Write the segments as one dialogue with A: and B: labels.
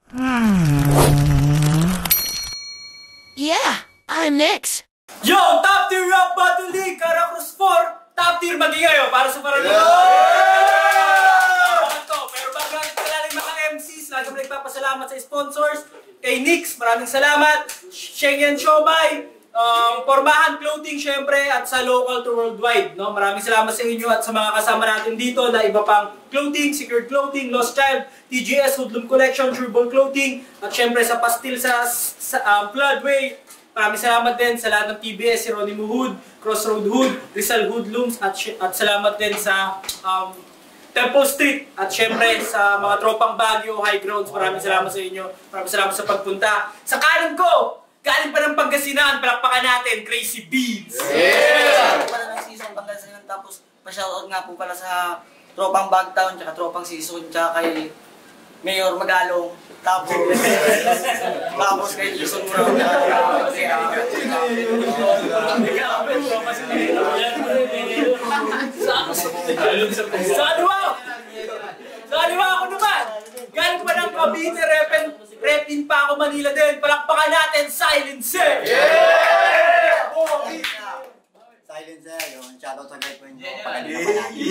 A: Yeah, I'm next.
B: Yo, Top Tier Rap Battle League, Caracruz 4, Top Tier magiging para sa parang pero bago natin kilala yung mga MCs, lagi mo nagpapasalamat sa sponsors. Kay Nix, maraming salamat. Shengyan Shomai, Pormahan Clothing syempre, at sa local to worldwide. No? Maraming salamat sa inyo at sa mga kasama natin dito na iba pang clothing, Secured Clothing, Lost Child, TGS, Hoodlum Collection, Turbol Clothing, at syempre sa Pastil sa Floodway. Maraming salamat din sa lahat ng TBS, si Ronnie Hood, Crossroad Hood, Rizal Hoodlums, at salamat din sa Temple Street, at syempre sa mga tropang Baguio, High Grounds. Maraming salamat sa inyo. Maraming salamat sa pagpunta. Sa kanan ko, galing pa ng Pangasinan, palakpakan natin, Crazy Beats!
C: Yeah! Pala ng season Pangasinan, tapos pa-shoutout nga po pala sa tropang Bagtown, tsaka tropang season, tsaka kay Mayor Magalong, tapos kay Jason Brown.
B: Sa aliwa ako naman! Galing pa ng Cavite, repin pa ako Manila din. Palakpakan natin, Silencer!
C: Yeah! Silencer, yun. Shoutout sa girlfriend nyo. Pagaling naman natin.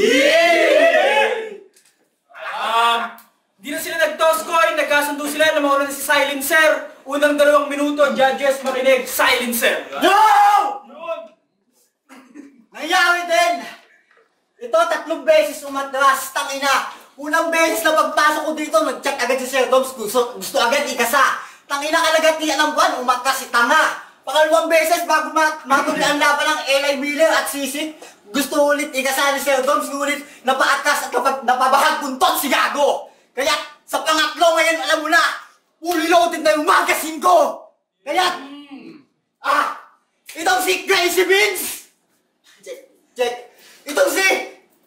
B: Di na sila nag-toss coin, nagkasundo sila na mauna na si Silencer. Unang 2 minuto, judges, makinig, Silencer!
C: No! Nangyari din! Ito, 3 beses umatras, tangina. Unang beses na pagpasok ko dito, nag-chat agad si Sir Doms, gusto agad ikasa. Tangina kalagatian ng buwan, umatras si tanga. Pangalawang beses, bago matuloy ang laban ng Eli Miller at Sisik, gusto ulit ikasa ni Sir Doms, ngunit napaatras at napabahag buntot si Gago. Kaya sa pangatlo ngayon, alam mo na, fully loaded na yung magazine ko. Kaya, itong si Crazy Beans. Check.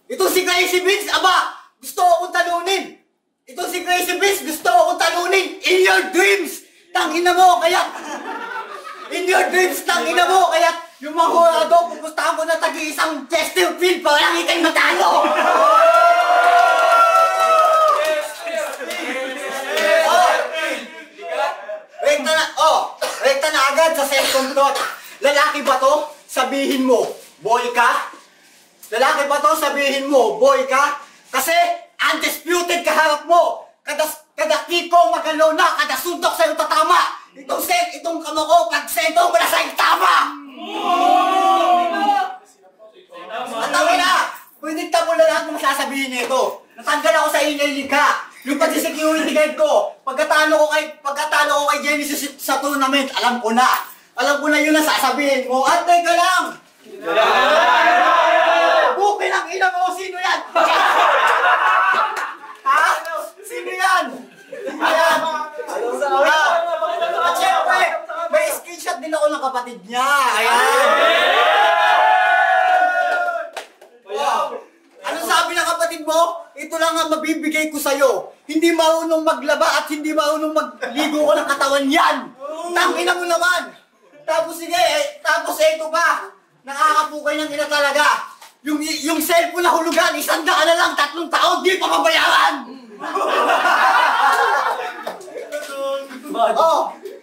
C: Itong si Crazy Beans, aba, gusto akong talunin. Itong si Crazy Beans, gusto akong talunin. In your dreams, tangina mo, kaya, in your dreams, tangina mo, kaya, yung mga horado, pupustahan ko na tagi-isang Chesterfield para lang ikay matalo. Rekta na agad sa second thought. Lalaki ba to? Sabihin mo, boy ka? Lalaki ba to? Sabihin mo, boy ka? Kasi undisputed kaharap mo. Kada kiko magalaw na, kada sundok sa'yo tatama. Itong kama ko, pag sento mo na sa'yo tama. At na, pinigta mo na lahat ng sasabihin nito. Natanggal ako sa email ka. Yung pag-security guard ko, pagkatalo ko kay Genesis sa tournament, alam ko na yun ang sasabihin mo. At teka lang! Bukin ang ina mo, sino yan? Ha? Sino yan? Ayan! At syempre, may screenshot din ako ng kapatid niya. Ayan! Anong sabi ng kapatid mo? Ito lang ang mabibigay ko sa'yo. Hindi marunong maglaba at hindi marunong magligo ko ng katawan yan. Tangina mo naman. Tapos sige, tapos ito pa. Nakakapukay ng ina talaga. Yung cellphone na hulugan, 100 na lang, 3 taon, di pa mabayaran.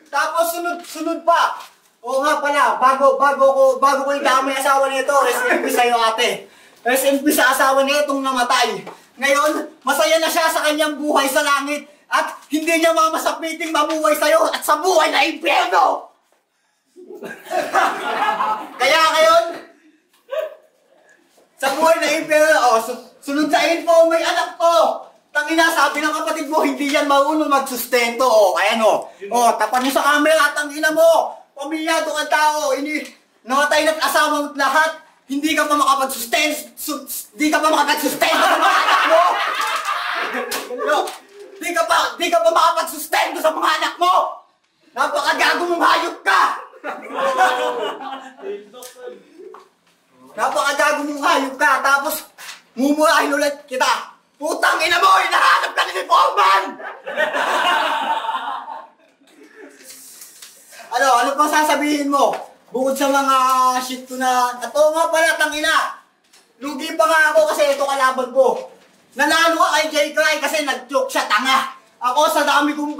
C: Tapos sunod pa. Oo nga pala, bago ko idamay asawa nito, SNP sa'yo ate. SNP sa asawa niya itong namatay. Ngayon, masaya na siya sa kanyang buhay sa langit at hindi niya mamasapiting mabuhay sa'yo at sa buhay na impyerno! Kaya ngayon, sa buhay na impyerno, sunod sa info, may anak to! Tangina, sabi ng kapatid mo, hindi yan marunong magsustento. Ayan tapan mo sa camera, tangina mo! Pamilyado ka tao, namatay na't asawa mo't lahat. Hindi ka pa makapag-sustento sa mga anak mo! Di ka pa makapag-sustento sa mga anak mo! Napakagago mong hayop ka! Napakagago mong hayop ka, tapos mumurahin ulit kita. Putang ina mo! Hinahanap ka ni Foreman! Ano pang sasabihin mo? Bukod sa mga shit ko na, ito nga pala, tangina. Lugi pa nga ako kasi ito kalaban ko. Nanalo ka kay Jay Cry kasi nag-joke siya, tanga. Ako sa dami kong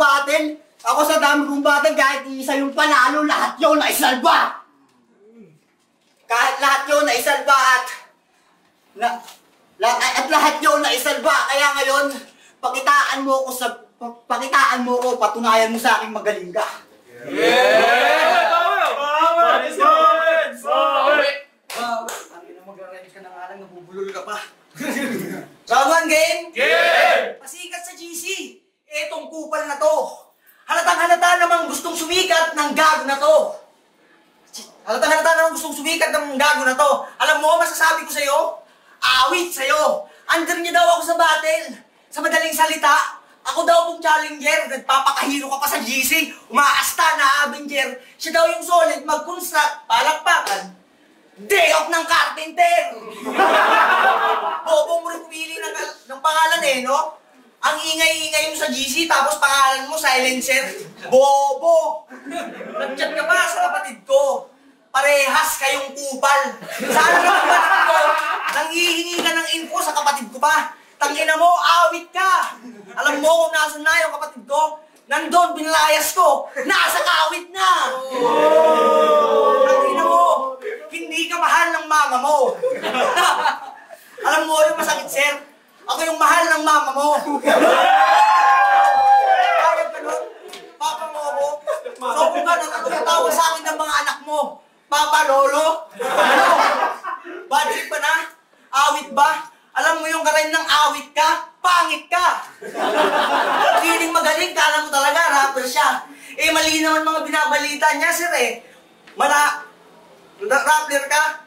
C: battle, kahit isa yung panalo, lahat yun na isalba. Kahit lahat yun na isalba at lahat yun na isalba. Kaya ngayon, pakitaan mo ko, patunayan mo sa akin magaling ka.
B: Yeah! Power!
C: Ang ina mag-arrange ka na nga lang, nabubulol ka pa. Round 1 game?
B: Game!
C: Pasikat sa GC. Etong kupal na to. Halatang-halata namang gustong sumikat ng gago na to. Alam mo, masasabi ko sa'yo, awit sa'yo. Under niya daw ako sa battle. Sa madaling salita, ako daw tong challenger. Nagpapakahiro ka pa sa GC. Umaasta na Avenger. Siya daw yung solid mag-construct, palakpakan. Day off ng carpenter. Bobo mo rin pumili ng pangalan no? Ang ingay-ingay mo sa GC, tapos pangalan mo silencer. Bobo! Nag-chat ka ba sa kapatid ko? Parehas kayong kupal. Sana ng kapatid ko, nanghihingi ka ng info sa kapatid ko pa. Tangina mo, awit ka. Alam mo kung nasan na yung kapatid ko? Nandun, binalayas ko. Nasa kawit na. Tangina mo, hindi ka mahal ng mama mo. Alam mo yung masakit, sir? Ako yung mahal ng mama mo. Kaya ka nun? Papa mo ako? So kung gano'n, ano tawag sa akin ng mga anak mo? Papa, lolo? Ano? Bad trip ba na? Awit ba? Alam mo yung karain ng awit ka? Pangit ka! Feeling magaling, kala mo talaga, rapper siya. Eh, mali naman mga binabalita niya, sir rapper ka?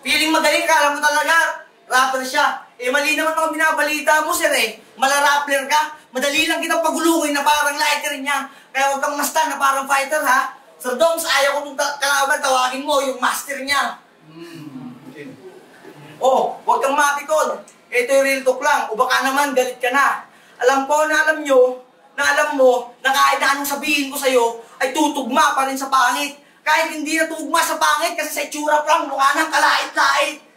C: Feeling magaling, kala mo talaga, rapper siya. Eh, mali naman mga binabalita mo, sir Malarappler ka? Madali lang kitang paguluhin na parang lighter niya. Kaya huwag kang masta na parang fighter, ha? Sir Doms, ayaw ko nung kalaban, tawagin mo yung master niya. Oh, huwag kang matikod. Ito yung real talk lang. O baka naman, galit ka na. Alam ko na alam nyo, na alam mo, na kahit na anong sabihin ko sa'yo, ay tutugma pa rin sa pangit. Kahit hindi na tugma sa pangit, kasi sa itsura pa lang, mukha ng kalait-lait.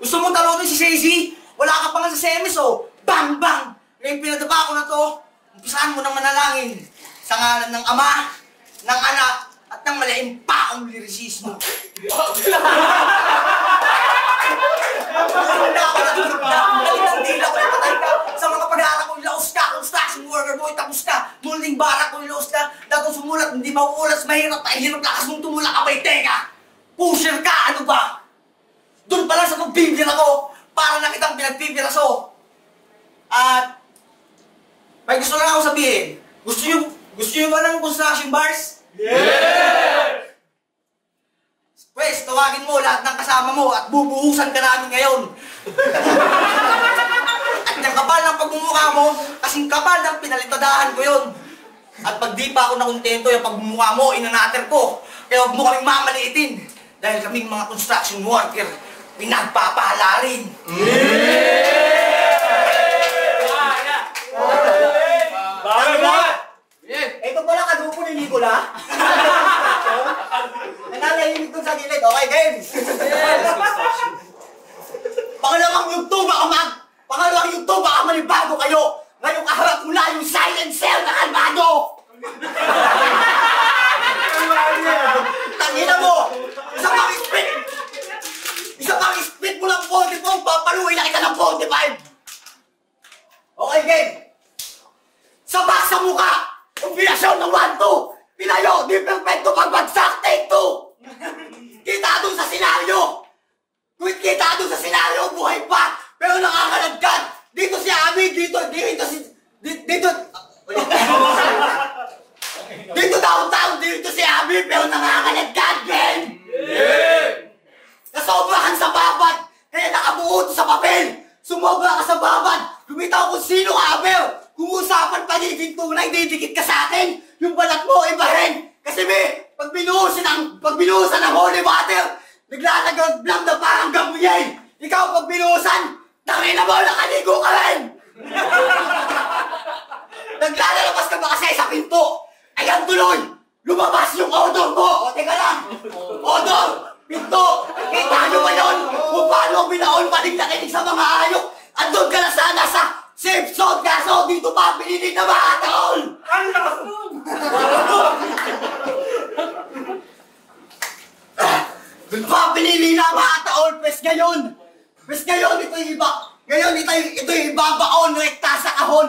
C: Gusto mo talunin si Ceci? Wala ka pa nga sa semis, oh. Bang, bang! Ngayon pinadaba ko na to, umpisahan mo ng manalangin. Sa ngalan ng Ama, ng Anak, at ng malaking paong lirisismo. Sa mga pag-aaral ko, ilaos ka, construction worker boy, tapos ka, muling barak ko, ilaos ka, dato sumulat, hindi mauulas, mahirap, hirap lakas mong tumulak, abay, teka, pusher ka, ano ba? Doon pala sa pagbibira ko, para na kitang pinagpipiraso. At, may gusto lang ako sabihin, gusto nyo ba ng construction bars?
B: Yeah!
C: Pwes, tawagin mo lahat ng kasama mo at bubuhusan ka namin ngayon. At yung kapal ng pagmumukha mo, kasing kapal ng pinalitadahan ko yun. At pag di pa ako nakontento yung pagmumukha mo, inanater ko. Kaya huwag mo kaming mamaliitin. Dahil kaming mga construction worker, pinagpapahala rin. Ito pala kadupo ni Nicola. Nanalahimik dun sa gilid. Okay, games! Pangalawang yugto, baka malibago kayo. Ngayong kaharap mula yung silencer na kalmado. Tangina mo! Isa pang split mo lang 44, papaluin na kita ng 45. Okay, game! Sabak sa mukha! Kombinasyon ng 1-2! Pinayo, di perfecto pagbagsak, take 2! Kita doon sa senaryo! Kita doon sa senaryo, buhay pa! Pero nakakalagkan! Dito si Ami, dito downtown, dito si Ami, pero nakakalagkan, game! Nasobrahan sa babad, kaya nakabuo sa papel! Sumobra ka sa babad, lumitaw kung sino ka, Aber! Kumusapan pagiging tunay, didikit ka sa akin! Yung balat mo, ibahin! Kasi pag binuhusan ng holy water, naglalagag lang na parang gamuyin! Ikaw pag binuhusan, tangina mo, nakaligo ka rin! Naglalabas ka ba kasi sa pinto? Ayan tuloy! Lumabas yung odor mo! O teka lang! Odor! Pinto! Kita nyo ba yun? Kung paano ang binaon panig nakinig sa mga ayok? Andun ka na sana sa safe zone, kaso dito pa pinili panahon.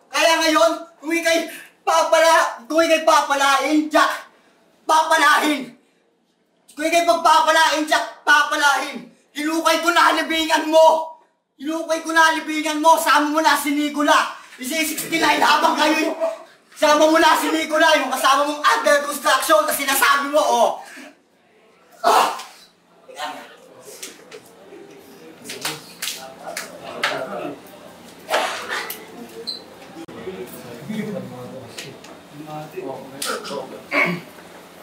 C: Kaya ngayon, kung ikay papalain, Jack, papalahin. Kung ikay pagpapalain, Jack, papalahin. Hinukay ko na halibingan mo. Sama mo na si Nicola. Isi-69 habang kayo. Sama mo na si Nicola, yung kasama mong under construction na sinasabi mo, oh.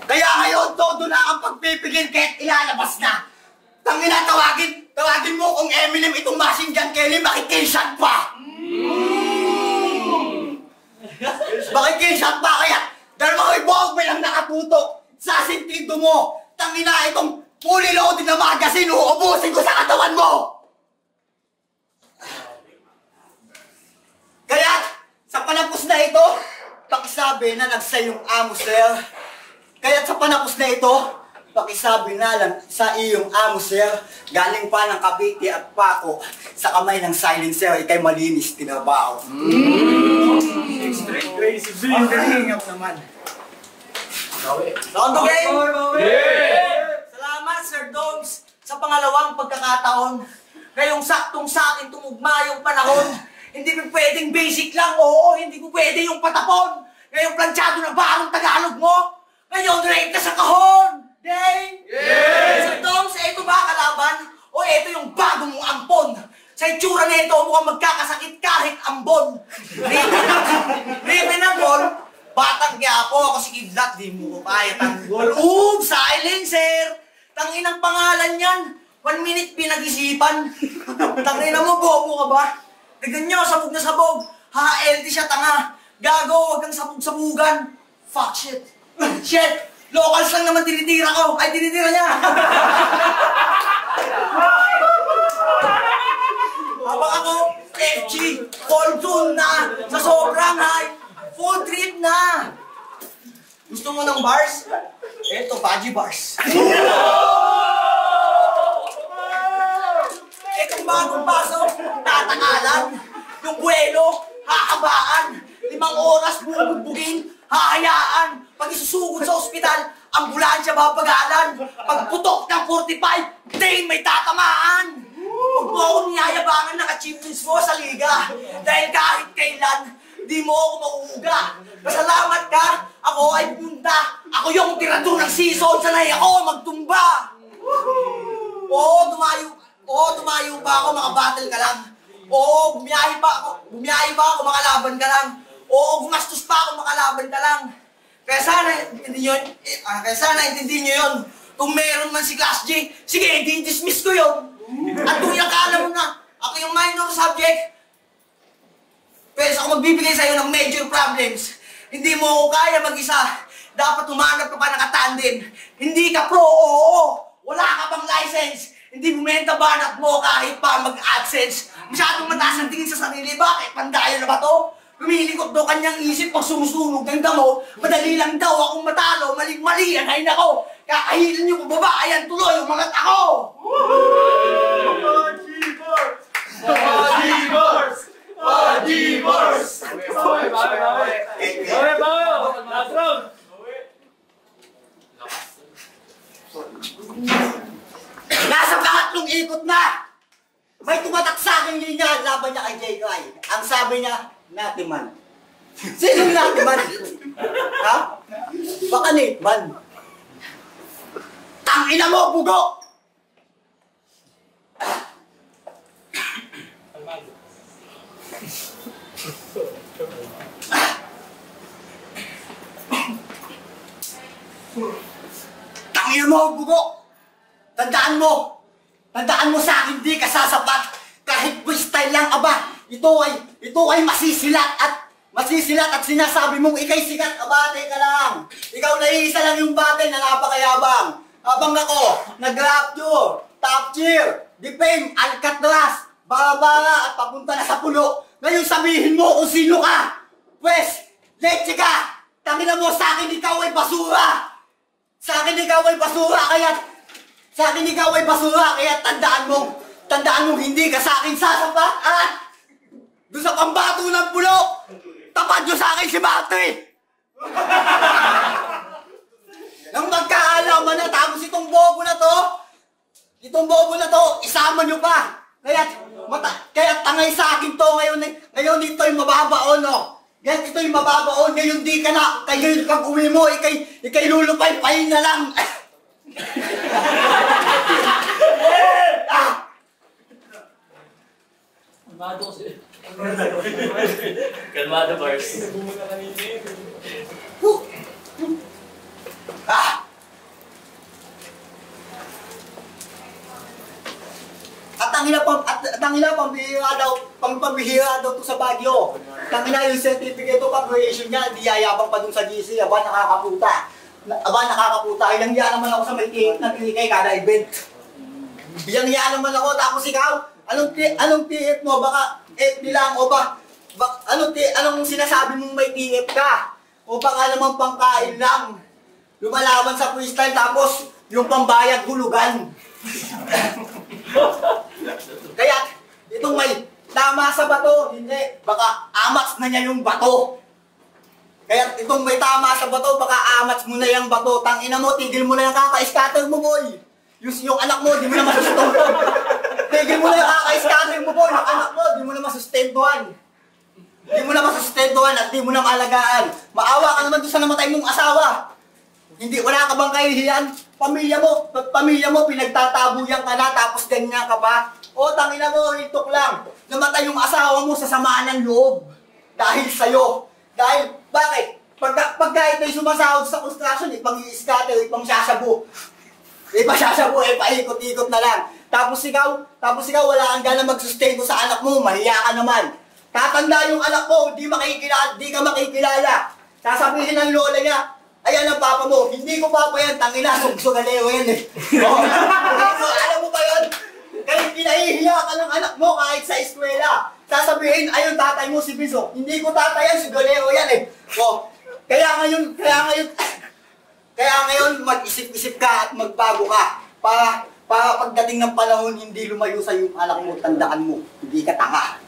C: Kaya ngayon, todo na ang pagpipigil kahit ilalabas na. Tangina, tawagin mo kung Eminem itong Machine Gun Kelly, makikishot pa. Makikishot pa kaya dalawang ibog may lang nakatutok sa sentido mo. Tangina, itong fully loaded na magazine, uubusin ko sa katawan mo. Kaya, sa panapos na ito, pakisabi na nagsay yung amo, sir. Kaya sa panapos na ito, pakisabi na lang sa iyong amo, sir. Galing pa ng Cavite at Paco sa kamay ng silencer, ikay malinis tinabaho.
B: Straight crazy being galing naman.
C: Round the game! Salamat, Sir Doms, sa pangalawang pagkakataon. Ngayong saktong sa akin tumugma yung panahon. Hindi ko pwedeng basic lang, oo, hindi ko pwede yung patapon. Ngayong planchado na barong Tagalog mo. Ngayon, rate ka sa kahon! Dane! Yes! Sir Doms, ito ba kalaban? O ito yung bago mong ampon? Sa itsura nito, mukhang magkakasakit kahit ambon. Ribbon na ball, batang Quiapo, ako si Kidlat, di mo ko kaya tanggol. Silencer! Tanginang pangalan yan. 1 minute pinag-isipan. Tangina mo, bobo ka ba? Tignan nyo, sabog na sabog. Ha-LT siya, tanga. Gago, wag kang sabog-sabugan. Fuck shit. Shit! Locals lang naman tinitira ko. Ay, tinitira niya. Habang ako, FG, full tune na. Sa sobrang high. Full trip na. Gusto mo ng bars? Eto, Baji bars. Itong bagong pasok, tatakalan. Yung buwelo, hahabaan. 5 oras bubugbugin, hahayaan. Pag isusugod sa ospital, ambulansya babagalan. Pagputok ng 45, day may tatamaan. Huwag mo akong niyayabangan ng achievements mo sa liga. Dahil kahit kailan, di mo ako mauuga. Pasalamat ka, ako ay punta. Ako yung tirador ng season, sanay ako magtumba. Oo, tumayo pa ako, makabattle ka lang. Oo, bumiyahe pa ako, makalaban ka lang. Oo, gumastos pa ako, makalaban ka lang. Kaya sana intindihin nyo yun. Kung meron man si Class J, sige, di-dismiss ko yun. At kung akala mo na, ako yung minor subject, pwede ako magbibigay sa'yo ng major problems. Hindi mo ako kaya mag-isa. Dapat humanap ka pa nakatandem. Hindi ka pro, oo. Wala ka pang license. Hindi bumenta banat mo kahit pa mag-AdSense. Masyadong mataas ang tingin sa sarili. Bakit? Pandayo na ba to? Lumilikot daw kanyang isip pag sumusunog ng damo. Madali lang daw akong matalo. Maling-mali ang hain ako. Kakahilan niyo kung baba. Ayan tuloy, umangat ako! Nasa pangatlong ikot na! May tumatak sa aking linya, laban niya kay J.Y. Ang sabi niya, Natiman. Sinong Natiman? Ha? Baka Nateman. Tangina mo, bugo! Tangina mo, bugo! Tandaan mo sa akin, di ka sasapat. Kahit freestyle lang, aba, ito ay masisilat at sinasabi mong ikay sikat, aba, teka lang. Ikaw na iisa lang yung battle na napakayabang. Habang ako, nag-rap nyo, top tier, defame, Alcatraz, baba at papunta na sa pulo. Ngayon sabihin mo kung sino ka. Pwes, leche ka. Tangina mo, sa akin ikaw ay basura. Sa akin ikaw ay basura, kaya tandaan mo hindi ka sa akin sasapat at doon sa pambato nagradyo sa akin si Matri! Nang magkaalaman na, tapos itong bobo na to, isama nyo pa! Kaya tangay sa akin to ngayon ito'y mababaon, no? Ngayon ito'y mababaon, ngayon di ka na, ngayon pag uwi mo, ikay lulupay-pahin na lang!
D: Kalmado bars.
C: Tangina pambihira daw to sa Baguio. Tangina yung certificate of graduation niya, di yayabang pa dun sa GC, aba nakakaputa. Ilang yan naman ako sa may tiip na tinikay kada event. Ilang yan naman ako, tapos ikaw, anong tiip mo? Baka FD lang o anong sinasabi mong may tiip ka? O baka naman pangkain lang. Lumalaban sa freestyle tapos yung pambayad hulugan. Kaya itong may tama sa bato, hindi, baka amats na niya yung bato. Kaya itong may tama sa bato, baka amats mo na yung bato. Tangina mo, tigil mo na yung kaka-scatter mo, boy. Yung anak mo, di mo na masustentuhan. Tigil mo na yung kaka-scatter mo, boy. Yung anak mo, di mo na masustentuhan. Di mo na masustentuhan at di mo na maalagaan. Maawa ka naman doon sa namatay mong asawa. Hindi, wala ka bang kahihiyan? Pamilya mo, pinagtatabuyan ka na, tapos ganyan ka pa. O, tangina mo, hitok lang. Namatay yung asawa mo sa samaan ng loob. Dahil sa'yo. Dahil, bakit? Pagka ito'y sumasahod sa construction, ipang-i-scatter, ipang-sasabu. Paikot-ikot na lang. Tapos ikaw, wala kang gana mag-sustento sa anak mo, mahiya ka naman. Tatanda yung anak mo, di ka makikilala. Sasabihin ng lola niya, ayan ang papa mo, hindi ko papa yan, tangina, sugsugaleo yan eh. Alam mo ba yun? Kaya pinahihiya ka ng anak mo kahit sa eskwela. Sasabihin, ayun tatay mo si Biso, hindi ko tatay yan, sugaleo yan eh. Kaya ngayon, mag-isip-isip ka at magbago ka. Para pagdating ng panahon, hindi lumayo sa yung anak mo, tandaan mo, hindi ka tanga.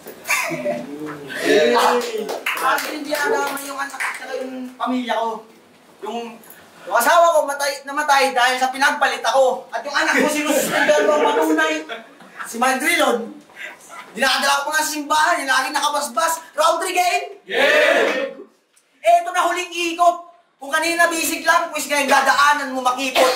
E: Bakit hindi alaman yung anak at yung pamilya ko? Yung asawa ko namatay dahil sa pinagpalit ako. At yung anak ko sinusustendan mo matunay. Si Madrilon. Dinadala ko pa nga sa simbahan, yung lagi nakabasbas. Round 3 game? Yeah! Eto na huling ikot. Kung kanina bisig lang, pues ngayon dadaanan mo makipot.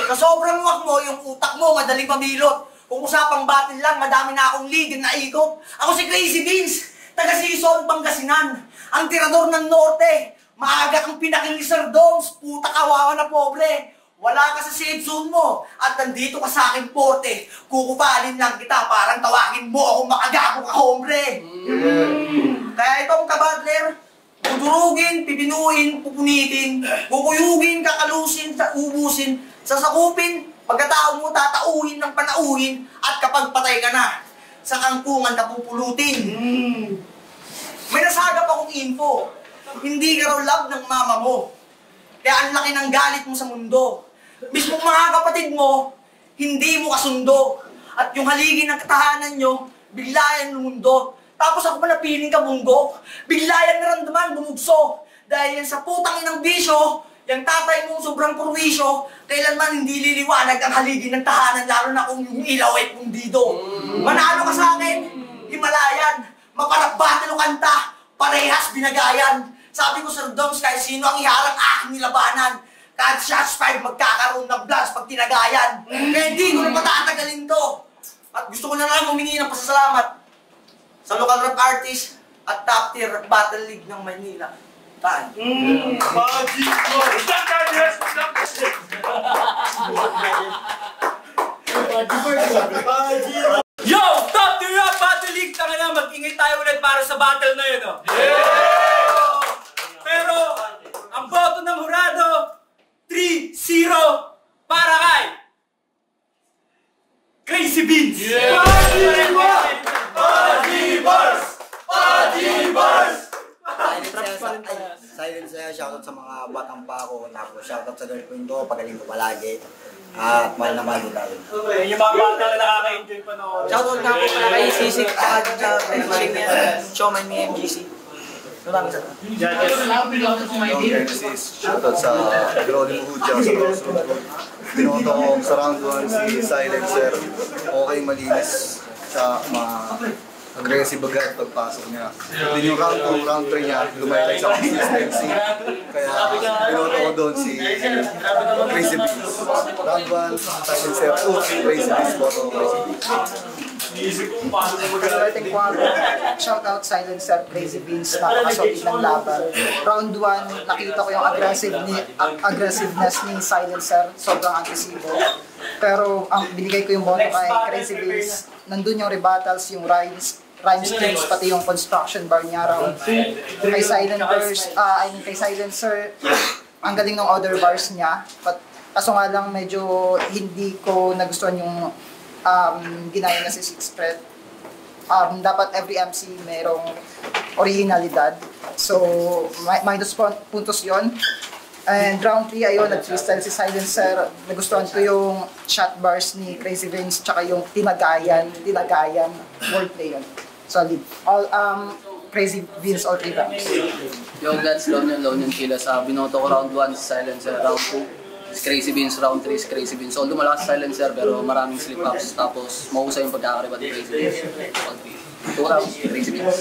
E: Sa sobrang muwak mo, yung utak mo madaling pamilot. Kung usapang batin lang, madami na akong lead na ikot. Ako si Crazy Beans, taga Sison, Pangasinan. Ang tirador ng Norte. Maaga kang pinaking ni Sir Doms, puta kawawa na pobre. Wala ka sa safe zone mo, at nandito ka sa aking porte. Kukupalin lang kita, parang tawagin mo ako makagago ka, hombre. Kaya itong kabadler, dudurugin, pipinuin, pupunitin, kukuyugin, kakalusin, ubusin, sasakupin, pagkatao mo tatauhin ng panauhin, at kapag patay ka na, sa kangkungan na pupulutin. May nasagap akong info. Hindi ka raw love ng mama mo. Kaya ang laki ng galit mo sa mundo. Mismo mga kapatid mo, hindi mo kasundo. At yung haligi ng katahanan nyo, biglayan ng mundo. Tapos ako pa napiling ka bunggo, biglayan naramdaman bumugso. Dahil yan sa putang inang bisyo, yung tatay mong sobrang purwisyo, kailanman hindi liliwanag ang haligi ng tahanan, lalo na kung yung ilaw ay pundido. Manalo ka sa akin, Himalayan, maparap-battle o kanta, parehas binagayan. Sabi ko, Sir Doms, kahit sino ang iharang aking nilabanan. Kahit shots fired, magkakaroon ng blast pag tinagayan. Kaya hindi ko na patatagalin to. At gusto ko na lang humingi ng pasasalamat sa local rap artist at top tier battle league ng Maynila. Tayo.
B: Yo! Top tier rap battle league! Tanga na, mag-ingay tayo ulit para sa battle na yun, oh. Pero, ang boto ng hurado, 3-0 para kay Crazy Beans!
C: Silent sa'yo, shoutout sa mga batang pa ako, tapos shoutout sa girlfriend ko, pagaling ko palagi. At mahal na mahal ko tayo.
B: Yung mga bata na nakaka-enjoy pa na.
E: Shoutout nga po pala kay Sisig at sa Showman ni MGC. Maraming salamat.
F: Long Genesis, shoutout sa Geronimo Hudja sa Crossroad. Binoto ko sa round 1 si Silencer. Okay, malinis siya, aggressive agad pagpasok niya. Then yung round 2, round 3 niya, lumayalay sa consistency. Kaya binoto ko doon si Crazy Beans. Round 1, Silencer. Crazy Beans, boto ko Crazy Beans.
G: Starting quarter, shout out Silencer, Crazy Beans, napakasolid ng laban. Round 1, nakita ko yung aggressiveness ni Silencer, sobrang agresibo. Pero ang binigay ko yung boto kay Crazy Beans, nandun yung rebuttals, yung rhyme schemes, pati yung construction bar niya round 2. Kay Silencer, ang galing ng other bars niya. Kaso nga lang medyo hindi ko nagustuhan yung ginaya na si Six Fred. Dapat every MC mayroong originalidad. So, minus puntos yon. And round 3, ayun, nag-freestyle si Silencer. Nagustuhan ko yung shot bars ni Crazy Vince, tsaka yung tinagayan, wordplay yun. Solid. All, Crazy Vince, all 3 rounds.
H: Yung God's Lone yung Killa sa binoto ko round 1 si Silencer, round 2 Crazy Beans, round 3 is Crazy Beans. Although malakas Silencer pero maraming slip-ups. Tapos mahusay yung pagkakariba ni Crazy Beans. 2 rounds, Crazy Beans.